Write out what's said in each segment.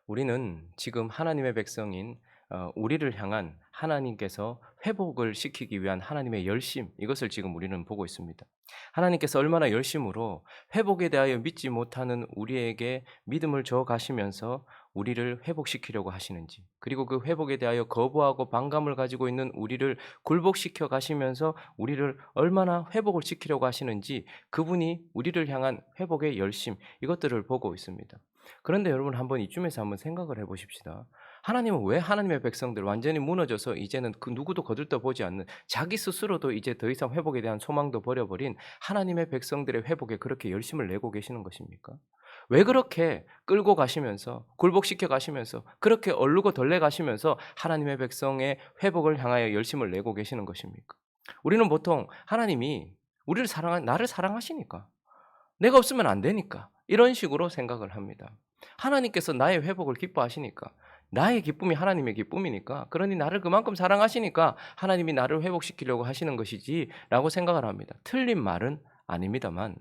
우리는 지금 하나님의 백성인 우리를 향한 하나님께서 회복을 시키기 위한 하나님의 열심, 이것을 지금 우리는 보고 있습니다. 하나님께서 얼마나 열심으로 회복에 대하여 믿지 못하는 우리에게 믿음을 줘 가시면서 우리를 회복시키려고 하시는지, 그리고 그 회복에 대하여 거부하고 반감을 가지고 있는 우리를 굴복시켜 가시면서 우리를 얼마나 회복을 시키려고 하시는지, 그분이 우리를 향한 회복의 열심, 이것들을 보고 있습니다. 그런데 여러분, 이쯤에서 한번 생각을 해 보십시다. 하나님은 왜 하나님의 백성들 완전히 무너져서 이제는 그 누구도 거들떠보지 않는, 자기 스스로도 이제 더 이상 회복에 대한 소망도 버려버린 하나님의 백성들의 회복에 그렇게 열심을 내고 계시는 것입니까? 왜 그렇게 끌고 가시면서, 굴복시켜 가시면서, 그렇게 얼르고 덜내 가시면서 하나님의 백성의 회복을 향하여 열심을 내고 계시는 것입니까? 우리는 보통 하나님이 나를 사랑하시니까, 내가 없으면 안 되니까, 이런 식으로 생각을 합니다. 하나님께서 나의 회복을 기뻐하시니까, 나의 기쁨이 하나님의 기쁨이니까, 그러니 나를 그만큼 사랑하시니까 하나님이 나를 회복시키려고 하시는 것이지라고 생각을 합니다. 틀린 말은 아닙니다만,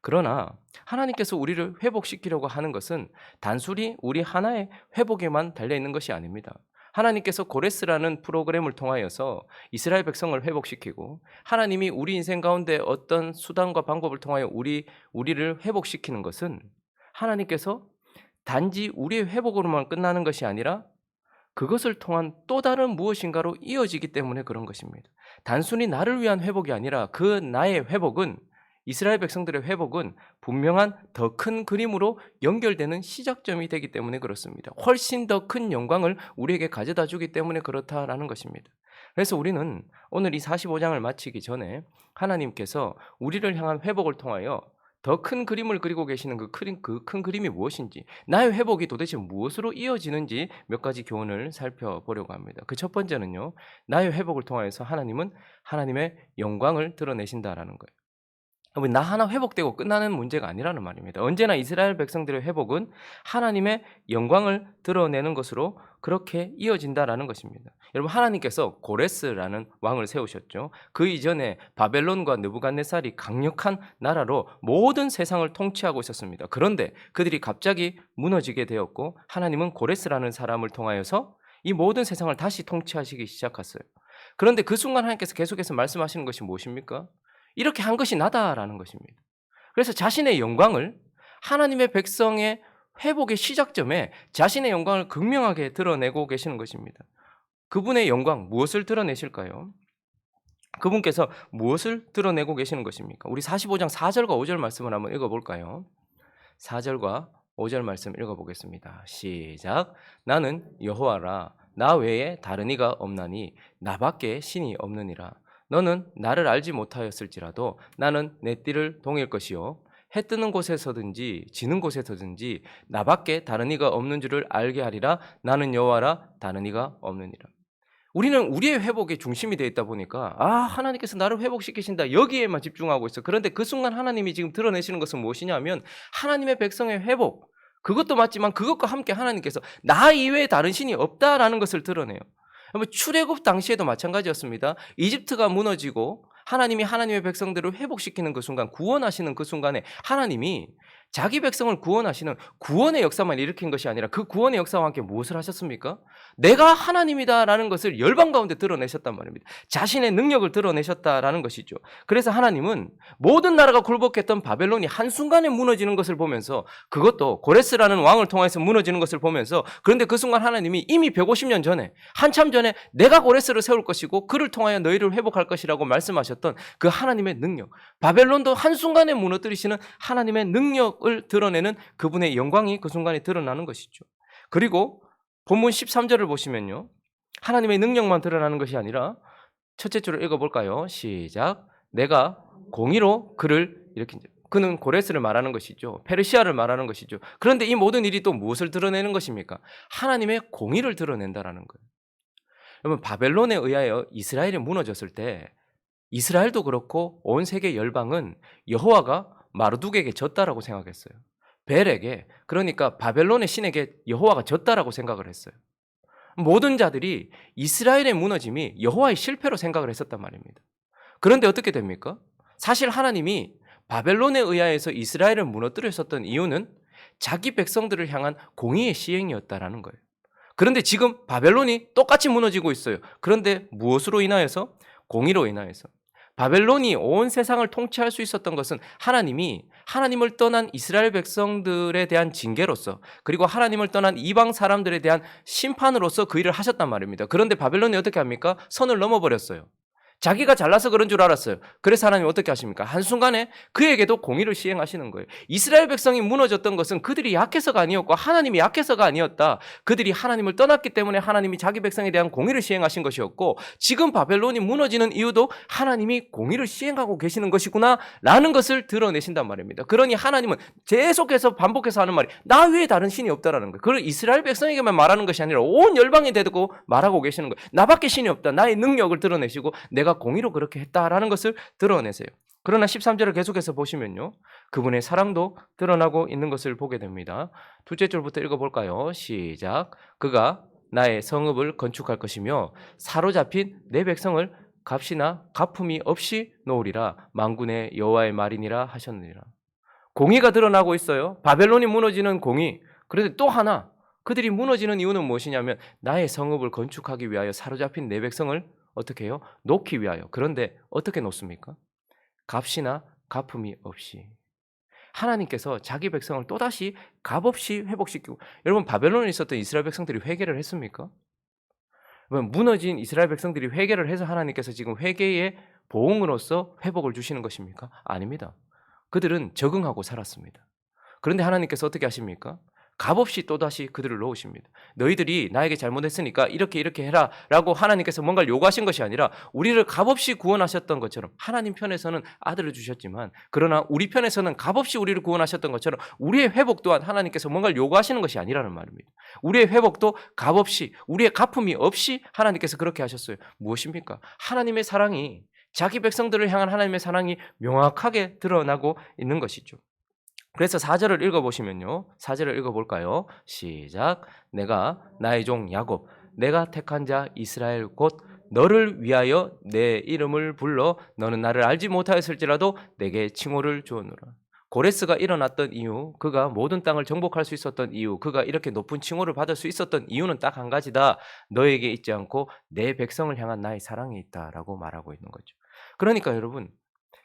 그러나 하나님께서 우리를 회복시키려고 하는 것은 단순히 우리 하나의 회복에만 달려 있는 것이 아닙니다. 하나님께서 고레스라는 프로그램을 통하여서 이스라엘 백성을 회복시키고, 하나님이 우리 인생 가운데 어떤 수단과 방법을 통하여 우리를 회복시키는 것은, 하나님께서 단지 우리의 회복으로만 끝나는 것이 아니라 그것을 통한 또 다른 무엇인가로 이어지기 때문에 그런 것입니다. 단순히 나를 위한 회복이 아니라 그 나의 회복은, 이스라엘 백성들의 회복은 분명한 더 큰 그림으로 연결되는 시작점이 되기 때문에 그렇습니다. 훨씬 더 큰 영광을 우리에게 가져다 주기 때문에 그렇다라는 것입니다. 그래서 우리는 오늘 이 45장을 마치기 전에 하나님께서 우리를 향한 회복을 통하여 더 큰 그림을 그리고 계시는 그 큰 그림이 무엇인지, 나의 회복이 도대체 무엇으로 이어지는지 몇 가지 교훈을 살펴보려고 합니다. 그 첫 번째는요, 나의 회복을 통하여서 하나님은 하나님의 영광을 드러내신다라는 거예요. 나 하나 회복되고 끝나는 문제가 아니라는 말입니다. 언제나 이스라엘 백성들의 회복은 하나님의 영광을 드러내는 것으로 그렇게 이어진다라는 것입니다. 여러분, 하나님께서 고레스라는 왕을 세우셨죠. 그 이전에 바벨론과 느부갓네살이 강력한 나라로 모든 세상을 통치하고 있었습니다. 그런데 그들이 갑자기 무너지게 되었고, 하나님은 고레스라는 사람을 통하여서 이 모든 세상을 다시 통치하시기 시작했어요. 그런데 그 순간 하나님께서 계속해서 말씀하시는 것이 무엇입니까? 이렇게 한 것이 나다라는 것입니다. 그래서 자신의 영광을, 하나님의 백성의 회복의 시작점에 자신의 영광을 극명하게 드러내고 계시는 것입니다. 그분의 영광, 무엇을 드러내실까요? 그분께서 무엇을 드러내고 계시는 것입니까? 우리 45장 4절과 5절 말씀을 한번 읽어볼까요? 4절과 5절 말씀 읽어보겠습니다. 시작. 나는 여호와라, 나 외에 다른 이가 없나니 나밖에 신이 없느니라. 너는 나를 알지 못하였을지라도 나는 내 띠를 동일 것이요, 해 뜨는 곳에서든지 지는 곳에서든지 나밖에 다른 이가 없는 줄을 알게 하리라. 나는 여호와라, 다른 이가 없느니라. 우리는 우리의 회복에 중심이 되어 있다 보니까, 하나님께서 나를 회복시키신다, 여기에만 집중하고 있어. 그런데 그 순간 하나님이 지금 드러내시는 것은 무엇이냐면, 하나님의 백성의 회복, 그것도 맞지만 그것과 함께 하나님께서 나 이외에 다른 신이 없다라는 것을 드러내요. 출애굽 당시에도 마찬가지였습니다. 이집트가 무너지고 하나님이 하나님의 백성들을 회복시키는 그 순간, 구원하시는 그 순간에 하나님이 자기 백성을 구원하시는 구원의 역사만 일으킨 것이 아니라 그 구원의 역사와 함께 무엇을 하셨습니까? 내가 하나님이다라는 것을 열방 가운데 드러내셨단 말입니다. 자신의 능력을 드러내셨다라는 것이죠. 그래서 하나님은 모든 나라가 굴복했던 바벨론이 한순간에 무너지는 것을 보면서, 그것도 고레스라는 왕을 통해서 무너지는 것을 보면서, 그런데 그 순간 하나님이 이미 150년 전에, 한참 전에 내가 고레스를 세울 것이고 그를 통하여 너희를 회복할 것이라고 말씀하셨던 그 하나님의 능력, 바벨론도 한순간에 무너뜨리시는 하나님의 능력을 드러내는 그분의 영광이 그 순간에 드러나는 것이죠. 그리고 본문 13절을 보시면요, 하나님의 능력만 드러나는 것이 아니라 첫째 줄을 읽어볼까요? 시작. 내가 공의로 그를 일으킨 자. 그는 고레스를 말하는 것이죠. 페르시아를 말하는 것이죠. 그런데 이 모든 일이 또 무엇을 드러내는 것입니까? 하나님의 공의를 드러낸다라는 거예요. 여러분, 바벨론에 의하여 이스라엘이 무너졌을 때 이스라엘도 그렇고 온 세계 열방은 여호와가 마르둑에게 졌다라고 생각했어요. 벨에게, 그러니까 바벨론의 신에게 여호와가 졌다라고 생각을 했어요. 모든 자들이 이스라엘의 무너짐이 여호와의 실패로 생각을 했었단 말입니다. 그런데 어떻게 됩니까? 사실 하나님이 바벨론에 의하여서 이스라엘을 무너뜨렸었던 이유는 자기 백성들을 향한 공의의 시행이었다라는 거예요. 그런데 지금 바벨론이 똑같이 무너지고 있어요. 그런데 무엇으로 인하여서? 공의로 인하여서. 바벨론이 온 세상을 통치할 수 있었던 것은 하나님이 하나님을 떠난 이스라엘 백성들에 대한 징계로서, 그리고 하나님을 떠난 이방 사람들에 대한 심판으로서 그 일을 하셨단 말입니다. 그런데 바벨론이 어떻게 합니까? 선을 넘어버렸어요. 자기가 잘나서 그런 줄 알았어요. 그래서 하나님이 어떻게 하십니까? 한순간에 그에게도 공의를 시행하시는 거예요. 이스라엘 백성이 무너졌던 것은 그들이 약해서가 아니었고 하나님이 약해서가 아니었다. 그들이 하나님을 떠났기 때문에 하나님이 자기 백성에 대한 공의를 시행하신 것이었고, 지금 바벨론이 무너지는 이유도 하나님이 공의를 시행하고 계시는 것이구나 라는 것을 드러내신단 말입니다. 그러니 하나님은 계속해서 반복해서 하는 말이 나 외에 다른 신이 없다라는 거예요. 그걸 이스라엘 백성에게만 말하는 것이 아니라 온 열방에 대고 말하고 계시는 거예요. 나밖에 신이 없다. 나의 능력을 드러내시고 내가 공의로 그렇게 했다라는 것을 드러내세요. 그러나 13절을 계속해서 보시면요, 그분의 사랑도 드러나고 있는 것을 보게 됩니다. 둘째 절부터 읽어볼까요? 시작. 그가 나의 성읍을 건축할 것이며 사로잡힌 내 백성을 값이나 가품이 없이 놓으리라. 만군의 여호와의 말이니라 하셨느니라. 공의가 드러나고 있어요. 바벨론이 무너지는 공의. 그런데 또 하나, 그들이 무너지는 이유는 무엇이냐면 나의 성읍을 건축하기 위하여 사로잡힌 내 백성을 어떻게 해요? 놓기 위하여. 그런데 어떻게 놓습니까? 값이나 가품이 없이. 하나님께서 자기 백성을 또다시 값없이 회복시키고, 여러분 바벨론에 있었던 이스라엘 백성들이 회개를 했습니까? 무너진 이스라엘 백성들이 회개를 해서 하나님께서 지금 회개의 보응으로서 회복을 주시는 것입니까? 아닙니다. 그들은 적응하고 살았습니다. 그런데 하나님께서 어떻게 하십니까? 값없이 또다시 그들을 놓으십니다. 너희들이 나에게 잘못했으니까 이렇게 해라 라고 하나님께서 뭔가를 요구하신 것이 아니라 우리를 값없이 구원하셨던 것처럼, 하나님 편에서는 아들을 주셨지만 그러나 우리 편에서는 값없이 우리를 구원하셨던 것처럼 우리의 회복 또한 하나님께서 뭔가를 요구하시는 것이 아니라는 말입니다. 우리의 회복도 값없이, 우리의 가품이 없이 하나님께서 그렇게 하셨어요. 무엇입니까? 하나님의 사랑이, 자기 백성들을 향한 하나님의 사랑이 명확하게 드러나고 있는 것이죠. 그래서 4절을 읽어보시면요, 4절을 읽어볼까요? 시작. 내가 나의 종 야곱, 내가 택한 자 이스라엘 곧 너를 위하여 내 이름을 불러 너는 나를 알지 못하였을지라도 내게 칭호를 주었노라. 고레스가 일어났던 이유, 그가 모든 땅을 정복할 수 있었던 이유, 그가 이렇게 높은 칭호를 받을 수 있었던 이유는 딱 한 가지다. 너에게 있지 않고 내 백성을 향한 나의 사랑이 있다라고 말하고 있는 거죠. 그러니까 여러분,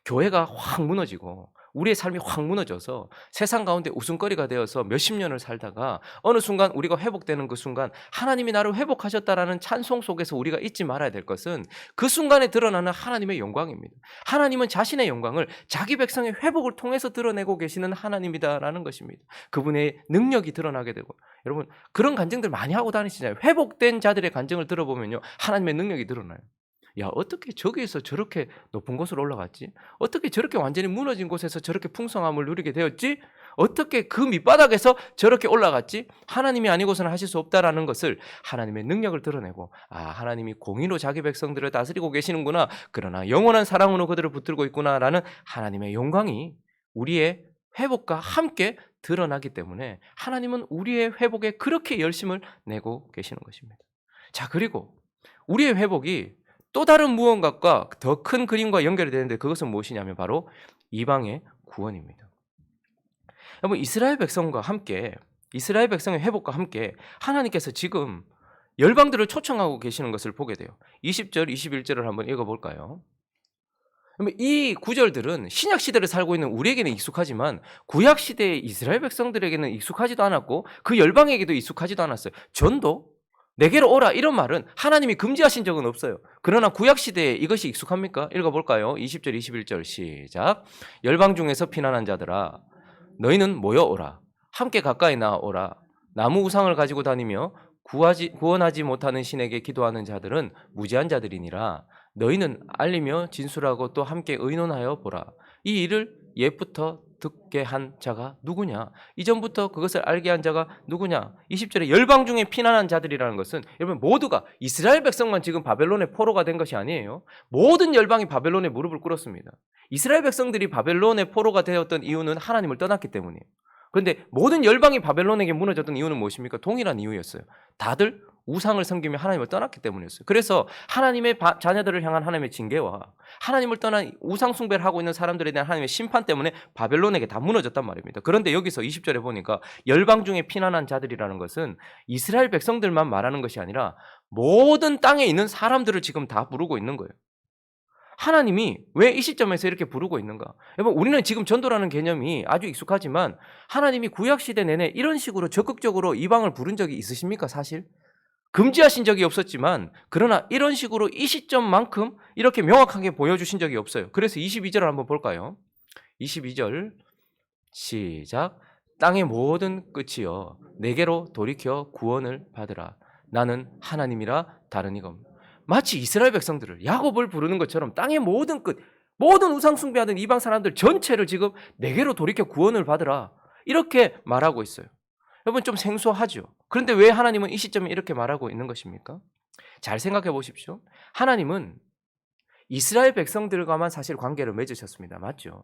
교회가 확 무너지고 우리의 삶이 확 무너져서 세상 가운데 웃음거리가 되어서 몇십 년을 살다가 어느 순간 우리가 회복되는 그 순간, 하나님이 나를 회복하셨다라는 찬송 속에서 우리가 잊지 말아야 될 것은 그 순간에 드러나는 하나님의 영광입니다. 하나님은 자신의 영광을 자기 백성의 회복을 통해서 드러내고 계시는 하나님이다라는 것입니다. 그분의 능력이 드러나게 되고, 여러분 그런 간증들 많이 하고 다니시잖아요. 회복된 자들의 간증을 들어보면요, 하나님의 능력이 드러나요. 야, 어떻게 저기에서 저렇게 높은 곳으로 올라갔지? 어떻게 저렇게 완전히 무너진 곳에서 저렇게 풍성함을 누리게 되었지? 어떻게 그 밑바닥에서 저렇게 올라갔지? 하나님이 아니고서는 하실 수 없다라는 것을, 하나님의 능력을 드러내고, 하나님이 공의로 자기 백성들을 다스리고 계시는구나, 그러나 영원한 사랑으로 그들을 붙들고 있구나라는 하나님의 영광이 우리의 회복과 함께 드러나기 때문에 하나님은 우리의 회복에 그렇게 열심을 내고 계시는 것입니다. 자, 그리고 우리의 회복이 또 다른 무언가가 더 큰 그림과 연결이 되는데, 그것은 무엇이냐면 바로 이방의 구원입니다. 여러분, 이스라엘 백성과 함께, 이스라엘 백성의 회복과 함께 하나님께서 지금 열방들을 초청하고 계시는 것을 보게 돼요. 20절, 21절을 한번 읽어볼까요? 이 구절들은 신약 시대를 살고 있는 우리에게는 익숙하지만 구약 시대의 이스라엘 백성들에게는 익숙하지도 않았고 그 열방에게도 익숙하지도 않았어요. 전도, 내게로 오라, 이런 말은 하나님이 금지하신 적은 없어요. 그러나 구약시대에 이것이 익숙합니까? 읽어볼까요? 20절 21절 시작. 열방 중에서 피난한 자들아, 너희는 모여오라. 함께 가까이 나아오라. 나무 우상을 가지고 다니며 구원하지 못하는 신에게 기도하는 자들은 무지한 자들이니라. 너희는 알리며 진술하고 또 함께 의논하여 보라. 이 일을 옛부터 듣게 한 자가 누구냐? 이전부터 그것을 알게 한 자가 누구냐? 20절에 열방 중에 피난한 자들이라는 것은, 여러분 모두가, 이스라엘 백성만 지금 바벨론의 포로가 된 것이 아니에요. 모든 열방이 바벨론에 무릎을 꿇었습니다. 이스라엘 백성들이 바벨론의 포로가 되었던 이유는 하나님을 떠났기 때문이에요. 그런데 모든 열방이 바벨론에게 무너졌던 이유는 무엇입니까? 동일한 이유였어요. 다들 우상을 섬기며 하나님을 떠났기 때문이었어요. 그래서 하나님의 자녀들을 향한 하나님의 징계와 하나님을 떠난 우상 숭배를 하고 있는 사람들에 대한 하나님의 심판 때문에 바벨론에게 다 무너졌단 말입니다. 그런데 여기서 20절에 보니까 열방 중에 피난한 자들이라는 것은 이스라엘 백성들만 말하는 것이 아니라 모든 땅에 있는 사람들을 지금 다 부르고 있는 거예요. 하나님이 왜 이 시점에서 이렇게 부르고 있는가? 여러분, 우리는 지금 전도라는 개념이 아주 익숙하지만 하나님이 구약시대 내내 이런 식으로 적극적으로 이방을 부른 적이 있으십니까, 사실? 금지하신 적이 없었지만 그러나 이런 식으로 이 시점만큼 이렇게 명확하게 보여주신 적이 없어요. 그래서 22절을 한번 볼까요? 22절 시작. 땅의 모든 끝이여 내게로 돌이켜 구원을 받으라. 나는 하나님이라 다른 이가 없다. 마치 이스라엘 백성들을 야곱을 부르는 것처럼 땅의 모든 끝, 모든 우상 숭배하던 이방 사람들 전체를 지금 내게로 돌이켜 구원을 받으라. 이렇게 말하고 있어요. 여러분, 좀 생소하죠? 그런데 왜 하나님은 이 시점에 이렇게 말하고 있는 것입니까? 잘 생각해 보십시오. 하나님은 이스라엘 백성들과만 사실 관계를 맺으셨습니다. 맞죠?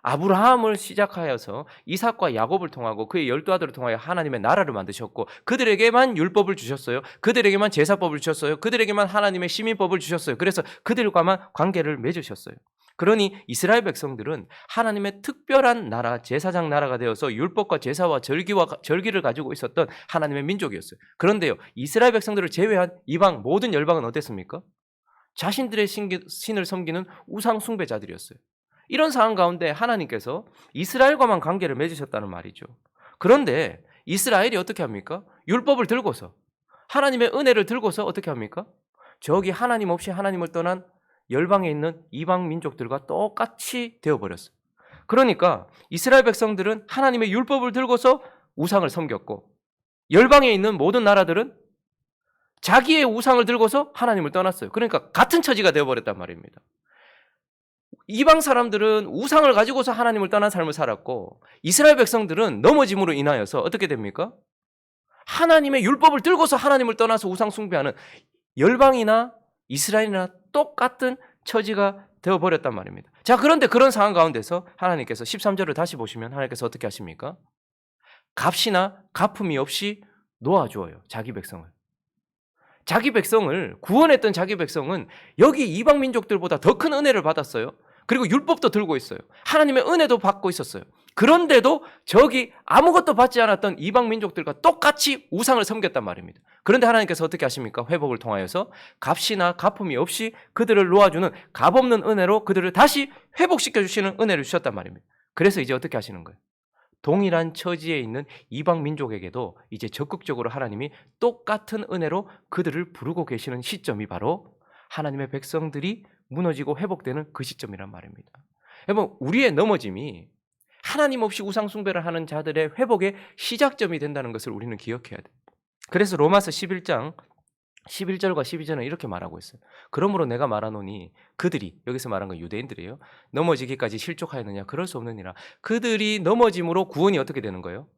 아브라함을 시작하여서 이삭과 야곱을 통하고 그의 12아들을 통하여 하나님의 나라를 만드셨고 그들에게만 율법을 주셨어요. 그들에게만 제사법을 주셨어요. 그들에게만 하나님의 시민법을 주셨어요. 그래서 그들과만 관계를 맺으셨어요. 그러니 이스라엘 백성들은 하나님의 특별한 나라, 제사장 나라가 되어서 율법과 제사와 절기를 가지고 있었던 하나님의 민족이었어요. 그런데요, 이스라엘 백성들을 제외한 이방 모든 열방은 어땠습니까? 자신들의 신을 섬기는 우상 숭배자들이었어요. 이런 상황 가운데 하나님께서 이스라엘과만 관계를 맺으셨다는 말이죠. 그런데 이스라엘이 어떻게 합니까? 율법을 들고서, 하나님의 은혜를 들고서 어떻게 합니까? 저기 하나님 없이 하나님을 떠난 열방에 있는 이방 민족들과 똑같이 되어버렸어요. 그러니까 이스라엘 백성들은 하나님의 율법을 들고서 우상을 섬겼고, 열방에 있는 모든 나라들은 자기의 우상을 들고서 하나님을 떠났어요. 그러니까 같은 처지가 되어버렸단 말입니다. 이방 사람들은 우상을 가지고서 하나님을 떠난 삶을 살았고 이스라엘 백성들은 넘어짐으로 인하여서 어떻게 됩니까? 하나님의 율법을 들고서 하나님을 떠나서 우상 숭배하는 열방이나 이스라엘이나 똑같은 처지가 되어버렸단 말입니다. 자, 그런데 그런 상황 가운데서 하나님께서 13절을 다시 보시면 하나님께서 어떻게 하십니까? 값이나 갚음이 없이 놓아주어요. 자기 백성을. 자기 백성을 구원했던 자기 백성은 여기 이방 민족들보다 더 큰 은혜를 받았어요. 그리고 율법도 들고 있어요. 하나님의 은혜도 받고 있었어요. 그런데도 저기 아무것도 받지 않았던 이방 민족들과 똑같이 우상을 섬겼단 말입니다. 그런데 하나님께서 어떻게 하십니까? 회복을 통하여서 값이나 갚음이 없이 그들을 놓아주는 값없는 은혜로 그들을 다시 회복시켜 주시는 은혜를 주셨단 말입니다. 그래서 이제 어떻게 하시는 거예요? 동일한 처지에 있는 이방 민족에게도 이제 적극적으로 하나님이 똑같은 은혜로 그들을 부르고 계시는 시점이 바로 하나님의 백성들이 무너지고 회복되는 그 시점이란 말입니다. 여러분, 우리의 넘어짐이 하나님 없이 우상 숭배를 하는 자들의 회복의 시작점이 된다는 것을 우리는 기억해야 돼요. 그래서 로마서 11장 11절과 12절은 이렇게 말하고 있어요. 그러므로 내가 말하노니 그들이, 여기서 말한 건 유대인들이에요. 넘어지기까지 실족하였느냐? 그럴 수 없느니라. 그들이 넘어짐으로 구원이 어떻게 되는 거예요?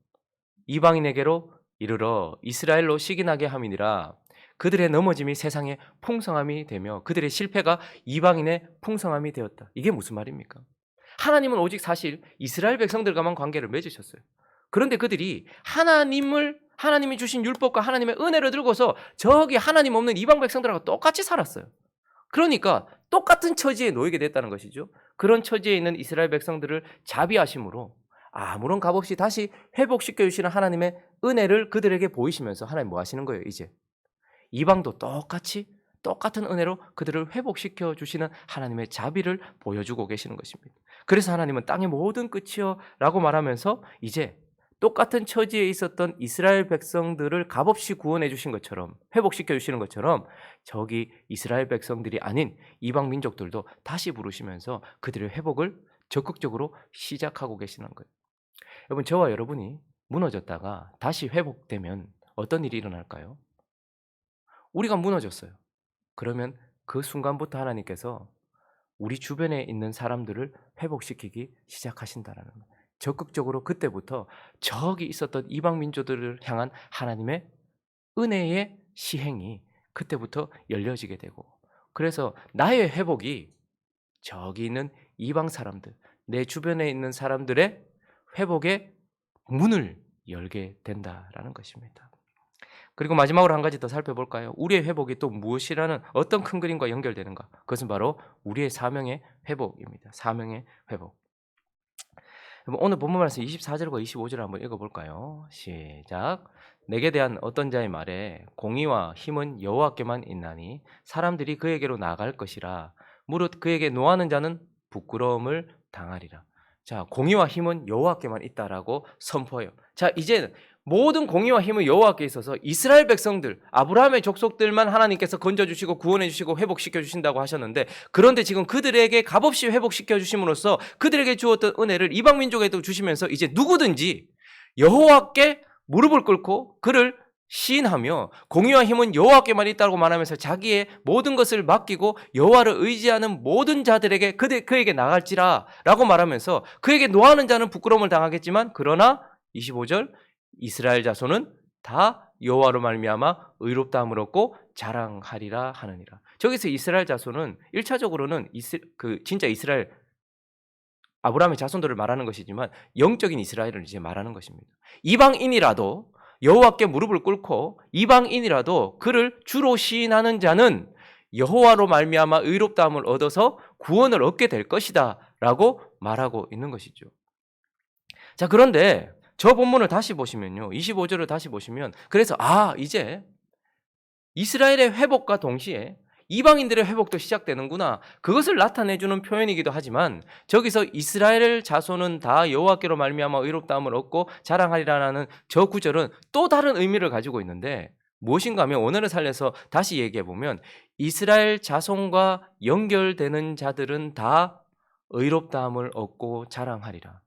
이방인에게로 이르러 이스라엘로 시기나게 함이니라. 그들의 넘어짐이 세상의 풍성함이 되며 그들의 실패가 이방인의 풍성함이 되었다. 이게 무슨 말입니까? 하나님은 오직 사실 이스라엘 백성들과만 관계를 맺으셨어요. 그런데 그들이 하나님이 주신 율법과 하나님의 은혜를 들고서 저기 하나님 없는 이방 백성들하고 똑같이 살았어요. 그러니까 똑같은 처지에 놓이게 됐다는 것이죠. 그런 처지에 있는 이스라엘 백성들을 자비하심으로 아무런 값 없이 다시 회복시켜 주시는 하나님의 은혜를 그들에게 보이시면서 하나님 뭐 하시는 거예요? 이제 이방도 똑같은 은혜로 그들을 회복시켜 주시는 하나님의 자비를 보여주고 계시는 것입니다. 그래서 하나님은 땅의 모든 끝이여 라고 말하면서 이제 똑같은 처지에 있었던 이스라엘 백성들을 값없이 구원해 주신 것처럼, 회복시켜 주시는 것처럼 저기 이스라엘 백성들이 아닌 이방 민족들도 다시 부르시면서 그들의 회복을 적극적으로 시작하고 계시는 거예요. 여러분, 저와 여러분이 무너졌다가 다시 회복되면 어떤 일이 일어날까요? 우리가 무너졌어요. 그러면 그 순간부터 하나님께서 우리 주변에 있는 사람들을 회복시키기 시작하신다라는 거예요. 적극적으로 그때부터 저기 있었던 이방 민족들을 향한 하나님의 은혜의 시행이 그때부터 열려지게 되고, 그래서 나의 회복이 저기 있는 이방 사람들, 내 주변에 있는 사람들의 회복의 문을 열게 된다라는 것입니다. 그리고 마지막으로 한 가지 더 살펴볼까요? 우리의 회복이 또 무엇이라는 어떤 큰 그림과 연결되는가? 그것은 바로 우리의 사명의 회복입니다. 사명의 회복. 오늘 본문 말씀 24절과 25절을 한번 읽어볼까요? 시작. 내게 대한 어떤 자의 말에 공의와 힘은 여호와께만 있나니 사람들이 그에게로 나아갈 것이라. 무릇 그에게 노하는 자는 부끄러움을 당하리라. 자, 공의와 힘은 여호와께만 있다라고 선포해요. 자, 이제는 모든 공의와 힘은 여호와께 있어서 이스라엘 백성들, 아브라함의 족속들만 하나님께서 건져주시고 구원해주시고 회복시켜주신다고 하셨는데, 그런데 지금 그들에게 값없이 회복시켜주심으로써 그들에게 주었던 은혜를 이방 민족에도 주시면서 이제 누구든지 여호와께 무릎을 꿇고 그를 시인하며 공의와 힘은 여호와께만 있다고 말하면서 자기의 모든 것을 맡기고 여호와를 의지하는 모든 자들에게 그에게 나갈지라 라고 말하면서 그에게 노하는 자는 부끄러움을 당하겠지만, 그러나 25절 이스라엘 자손은 다 여호와로 말미암아 의롭다함을 얻고 자랑하리라 하느니라. 저기서 이스라엘 자손은 1차적으로는 진짜 이스라엘 아브라함의 자손들을 말하는 것이지만 영적인 이스라엘을 이제 말하는 것입니다. 이방인이라도 여호와께 무릎을 꿇고 이방인이라도 그를 주로 시인하는 자는 여호와로 말미암아 의롭다함을 얻어서 구원을 얻게 될 것이다 라고 말하고 있는 것이죠. 자, 그런데 저 본문을 다시 보시면요, 25절을 다시 보시면, 그래서 이제 이스라엘의 회복과 동시에 이방인들의 회복도 시작되는구나, 그것을 나타내주는 표현이기도 하지만, 저기서 이스라엘 자손은 다 여호와께로 말미암아 의롭다함을 얻고 자랑하리라는 저 구절은 또 다른 의미를 가지고 있는데, 무엇인가 하면 오늘을 살려서 다시 얘기해 보면, 이스라엘 자손과 연결되는 자들은 다 의롭다함을 얻고 자랑하리라.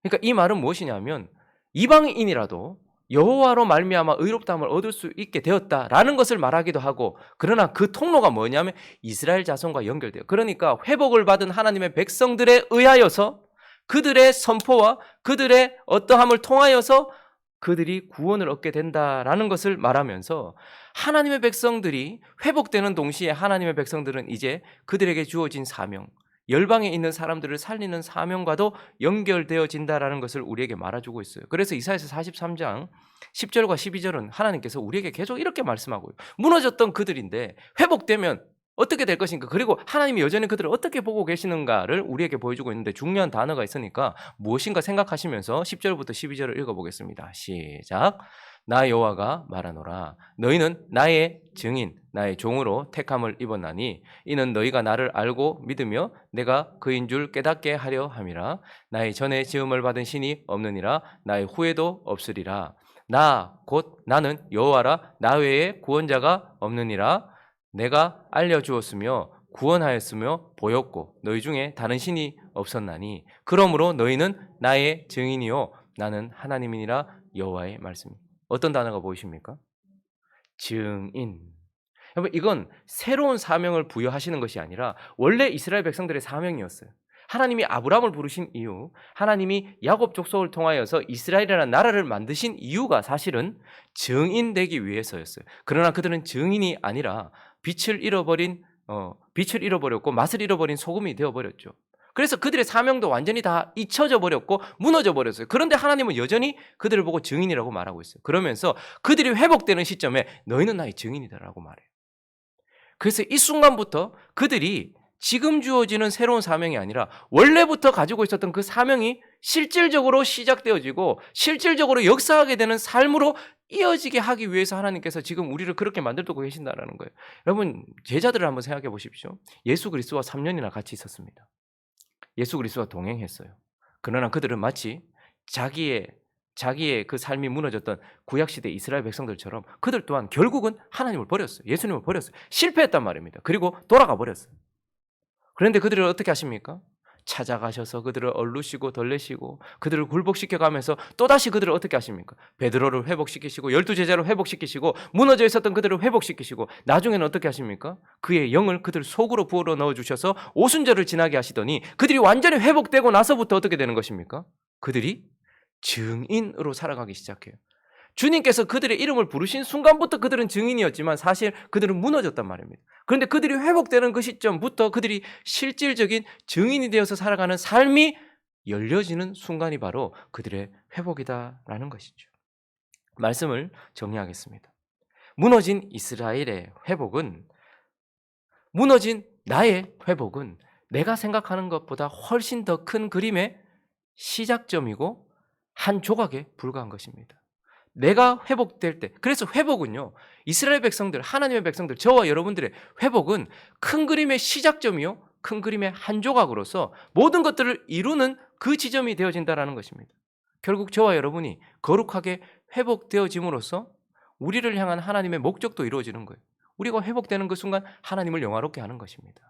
그러니까 이 말은 무엇이냐면, 이방인이라도 여호와로 말미암아 의롭다함을 얻을 수 있게 되었다라는 것을 말하기도 하고, 그러나 그 통로가 뭐냐면 이스라엘 자손과 연결돼요. 그러니까 회복을 받은 하나님의 백성들에 의하여서 그들의 선포와 그들의 어떠함을 통하여서 그들이 구원을 얻게 된다라는 것을 말하면서, 하나님의 백성들이 회복되는 동시에 하나님의 백성들은 이제 그들에게 주어진 사명, 열방에 있는 사람들을 살리는 사명과도 연결되어진다라는 것을 우리에게 말해주고 있어요. 그래서 이사야서 43장 10절과 12절은 하나님께서 우리에게 계속 이렇게 말씀하고요. 무너졌던 그들인데 회복되면 어떻게 될 것인가, 그리고 하나님이 여전히 그들을 어떻게 보고 계시는가를 우리에게 보여주고 있는데, 중요한 단어가 있으니까 무엇인가 생각하시면서 10절부터 12절을 읽어보겠습니다. 시작. 나 여호와가 말하노라. 너희는 나의 증인, 나의 종으로 택함을 입었나니 이는 너희가 나를 알고 믿으며 내가 그인 줄 깨닫게 하려 함이라. 나의 전에 지음을 받은 신이 없느니라. 나의 후에도 없으리라. 나 곧 나는 여호와라. 나 외에 구원자가 없느니라. 내가 알려주었으며 구원하였으며 보였고 너희 중에 다른 신이 없었나니 그러므로 너희는 나의 증인이요 나는 하나님이니라. 여호와의 말씀. 어떤 단어가 보이십니까? 증인. 여러분, 이건 새로운 사명을 부여하시는 것이 아니라 원래 이스라엘 백성들의 사명이었어요. 하나님이 아브라함을 부르신 이유, 하나님이 야곱 족속을 통하여서 이스라엘이라는 나라를 만드신 이유가 사실은 증인되기 위해서였어요. 그러나 그들은 증인이 아니라 빛을 잃어버렸고 맛을 잃어버린 소금이 되어버렸죠. 그래서 그들의 사명도 완전히 다 잊혀져 버렸고 무너져 버렸어요. 그런데 하나님은 여전히 그들을 보고 증인이라고 말하고 있어요. 그러면서 그들이 회복되는 시점에 너희는 나의 증인이다라고 말해요. 그래서 이 순간부터 그들이 지금 주어지는 새로운 사명이 아니라 원래부터 가지고 있었던 그 사명이 실질적으로 시작되어지고 실질적으로 역사하게 되는 삶으로 이어지게 하기 위해서 하나님께서 지금 우리를 그렇게 만들고 계신다는 거예요. 여러분, 제자들을 한번 생각해 보십시오. 예수 그리스도와 3년이나 같이 있었습니다. 예수 그리스도와 동행했어요. 그러나 그들은 마치 자기의 그 삶이 무너졌던 구약시대 이스라엘 백성들처럼 그들 또한 결국은 하나님을 버렸어요. 예수님을 버렸어요. 실패했단 말입니다. 그리고 돌아가 버렸어요. 그런데 그들을 어떻게 하십니까? 찾아가셔서 그들을 얼루시고 덜레시고 그들을 굴복시켜가면서 또다시 그들을 어떻게 하십니까? 베드로를 회복시키시고 12제자를 회복시키시고 무너져 있었던 그들을 회복시키시고 나중에는 어떻게 하십니까? 그의 영을 그들 속으로 부어 넣어주셔서 오순절을 지나게 하시더니 그들이 완전히 회복되고 나서부터 어떻게 되는 것입니까? 그들이 증인으로 살아가기 시작해요. 주님께서 그들의 이름을 부르신 순간부터 그들은 증인이었지만 사실 그들은 무너졌단 말입니다. 그런데 그들이 회복되는 그 시점부터 그들이 실질적인 증인이 되어서 살아가는 삶이 열려지는 순간이 바로 그들의 회복이다라는 것이죠. 말씀을 정리하겠습니다. 무너진 이스라엘의 회복은 무너진 나의 회복은 내가 생각하는 것보다 훨씬 더 큰 그림의 시작점이고 한 조각에 불과한 것입니다. 내가 회복될 때, 그래서 회복은요, 이스라엘 백성들, 하나님의 백성들, 저와 여러분들의 회복은 큰 그림의 시작점이요, 큰 그림의 한 조각으로서 모든 것들을 이루는 그 지점이 되어진다는 것입니다. 결국 저와 여러분이 거룩하게 회복되어짐으로써 우리를 향한 하나님의 목적도 이루어지는 거예요. 우리가 회복되는 그 순간 하나님을 영화롭게 하는 것입니다.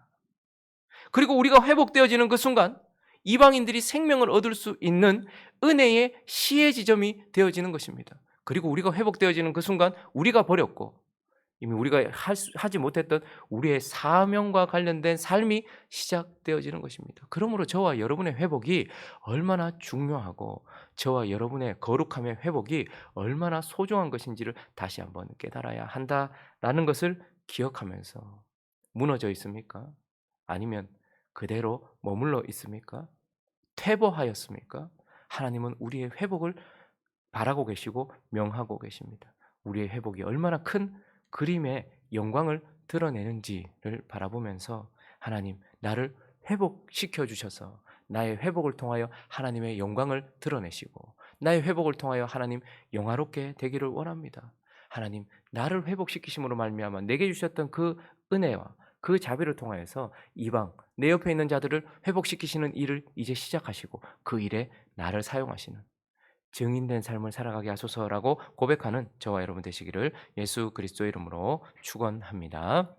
그리고 우리가 회복되어지는 그 순간 이방인들이 생명을 얻을 수 있는 은혜의 시의 지점이 되어지는 것입니다. 그리고 우리가 회복되어지는 그 순간 우리가 버렸고 이미 우리가 하지 못했던 우리의 사명과 관련된 삶이 시작되어지는 것입니다. 그러므로 저와 여러분의 회복이 얼마나 중요하고 저와 여러분의 거룩함의 회복이 얼마나 소중한 것인지를 다시 한번 깨달아야 한다라는 것을 기억하면서 무너져 있습니까? 아니면 그대로 머물러 있습니까? 퇴보하였습니까? 하나님은 우리의 회복을 바라고 계시고 명하고 계십니다. 우리의 회복이 얼마나 큰 그림의 영광을 드러내는지를 바라보면서 하나님, 나를 회복시켜 주셔서 나의 회복을 통하여 하나님의 영광을 드러내시고 나의 회복을 통하여 하나님 영화롭게 되기를 원합니다. 하나님, 나를 회복시키심으로 말미암아 내게 주셨던 그 은혜와 그 자비를 통하여서 이방 내 옆에 있는 자들을 회복시키시는 일을 이제 시작하시고 그 일에 나를 사용하시는 증인된 삶을 살아가게 하소서라고 고백하는 저와 여러분 되시기를 예수 그리스도의 이름으로 축원합니다.